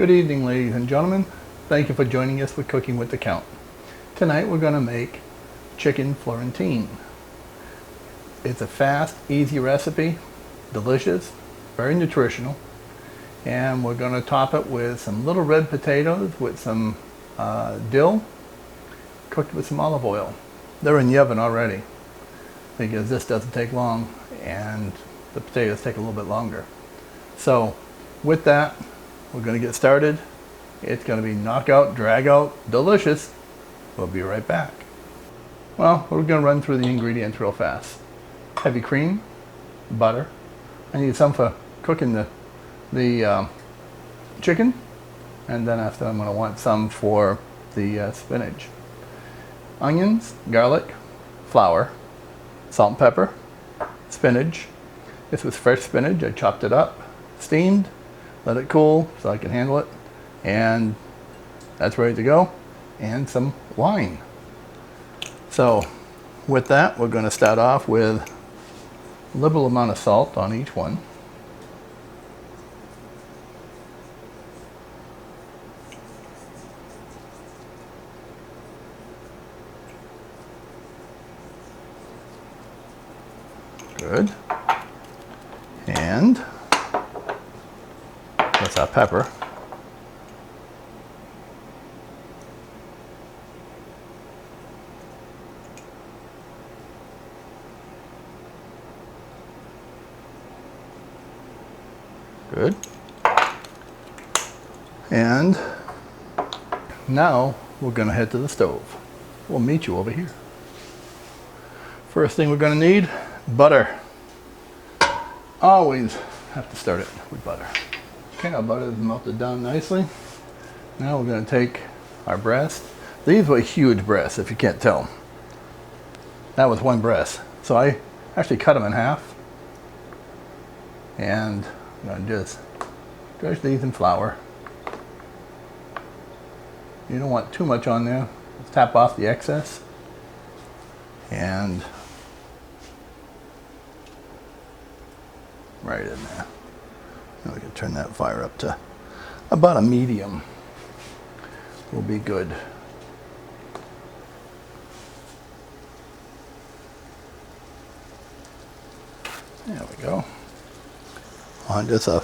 Good evening, ladies and gentlemen. Thank you for joining us with Cooking with the Count. Tonight we're going to make chicken Florentine. It's a fast, easy recipe, delicious, very nutritional, and we're going to top it with some little red potatoes with some dill, cooked with some olive oil. They're in the oven already because this doesn't take long and the potatoes take a little bit longer. So with that, we're going to get started. It's going to be knockout, drag out, delicious. We'll be right back. Well, we're going to run through the ingredients real fast. Heavy cream, butter. I need some for cooking the chicken, and then after I'm going to want some for the spinach. Onions, garlic, flour, salt and pepper, spinach. This was fresh spinach. I chopped it up, steamed, let it cool so I can handle it, and that's ready to go. And some wine. So with that, we're going to start off with a liberal amount of salt on each one. Good. And that's our pepper. Good. And now we're going to head to the stove. We'll meet you over here. First thing we're going to need, butter. Always have to start it with butter. Okay, our butter is melted down nicely. Now we're going to take our breast. These were huge breasts, if you can't tell. That was one breast. So I actually cut them in half. And I'm going to just dredge these in flour. You don't want too much on there. Let's tap off the excess. And right in there. Now we can turn that fire up to about a medium. Will be good. There we go. On just a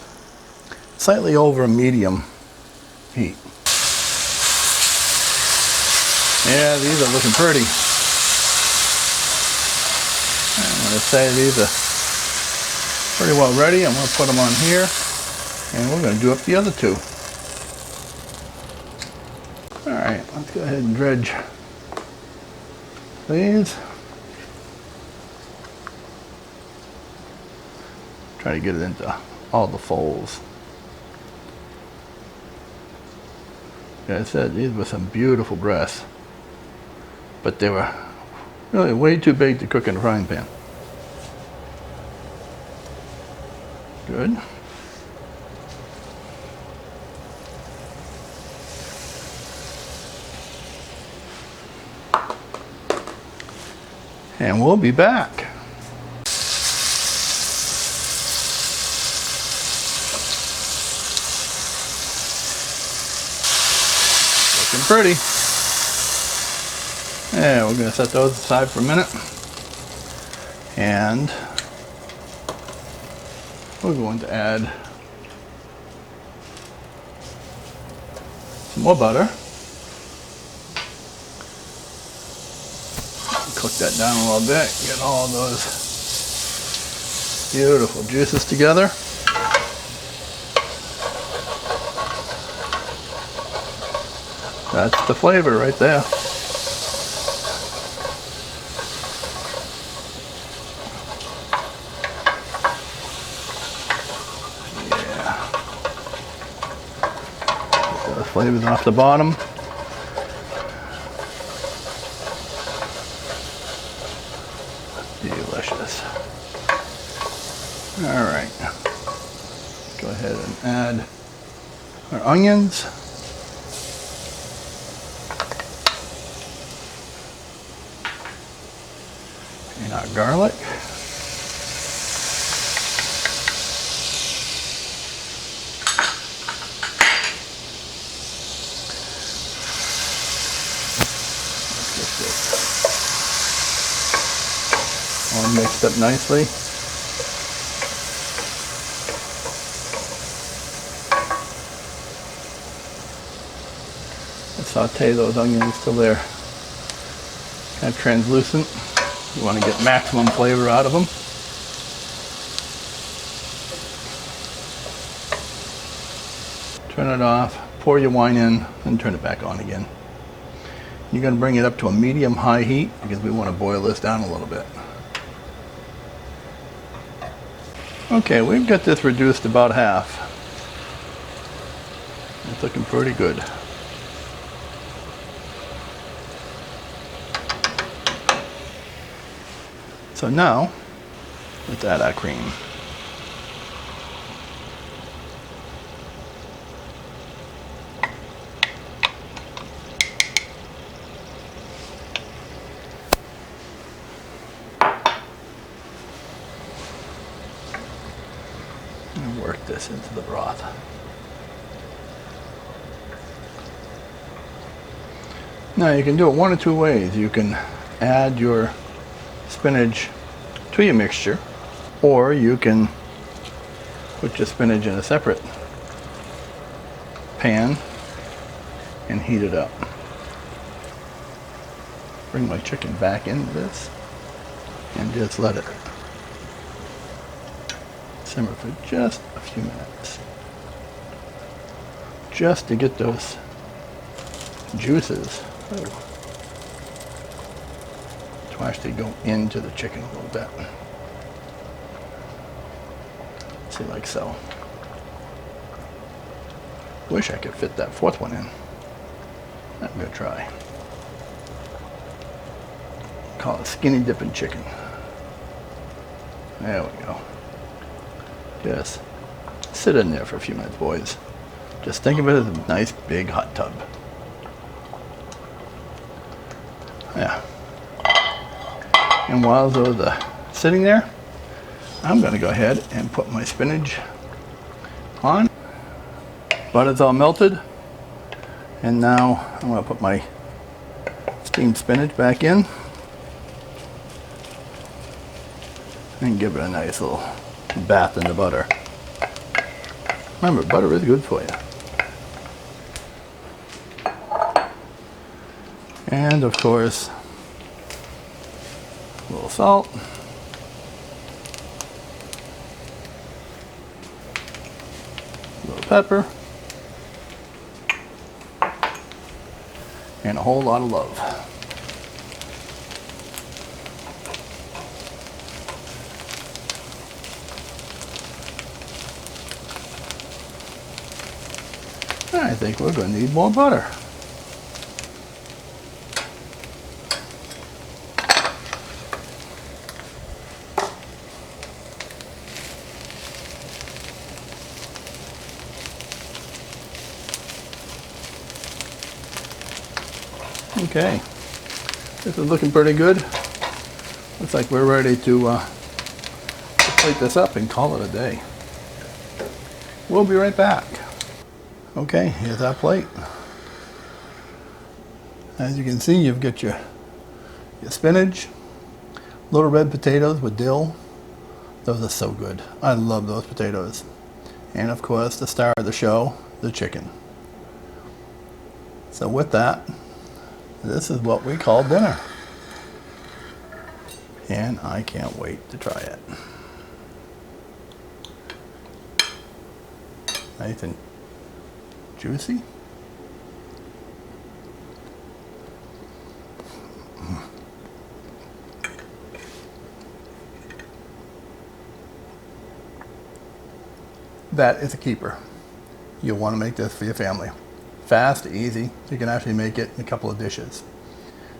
slightly over a medium heat. Yeah, these are looking pretty. I'm going to say these are pretty well ready. I'm going to put them on here, and we're going to do up the other two. All right, let's go ahead and dredge these. Try to get it into all the folds. Like I said, these were some beautiful breasts, but they were really way too big to cook in a frying pan. Good. And we'll be back. Looking pretty. Yeah, we're going to set those aside for a minute. And we're going to add some more butter. Cook that down a little bit, get all those beautiful juices together. That's the flavor right there. Get those flavors off the bottom. Delicious. All right. Go ahead and add our onions. And our garlic. mixed up nicely. Let's saute those onions till they're kind of translucent. You want to get maximum flavor out of them. Turn it off, pour your wine in, and turn it back on again. You're going to bring it up to a medium-high heat because we want to boil this down a little bit. Okay, we've got this reduced about half. It's looking pretty good. So now, let's add our cream. And work this into the broth. Now you can do it one of two ways. You can add your spinach to your mixture, or you can put your spinach in a separate pan and heat it up. Bring my chicken back into this and just let it simmer for just a few minutes, just to get those juices to actually go into the chicken a little bit. See, like so. Wish I could fit that fourth one in. I'm gonna try. Call it skinny dipping chicken. There we go. Just sit in there for a few minutes, boys. Just think of it as a nice big hot tub. Yeah. And while those are sitting there, I'm going to go ahead and put my spinach on. Butter's all melted. And now I'm going to put my steamed spinach back in and give it a nice little bath in the butter. Remember, butter is good for you. And of course, a little salt. A little pepper. And a whole lot of love. I think we're going to need more butter. Okay, this is looking pretty good. Looks like we're ready to plate this up and call it a day. We'll be right back. Okay, here's our plate. As you can see, you've got your spinach, little red potatoes with dill. Those are so good. I love those potatoes. And of course, the star of the show, the chicken. So with that, this is what we call dinner. And I can't wait to try it. Nice and juicy. That is a keeper. You'll want to make this for your family. Fast, easy. You can actually make it in a couple of dishes.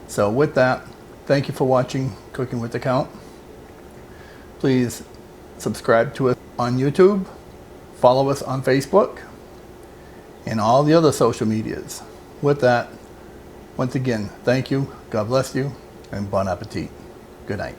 So with that, thank you for watching Cooking with the Count. Please subscribe to us on YouTube, follow us on Facebook, and all the other social medias. With that, once again, thank you, God bless you, and bon appetit. Good night.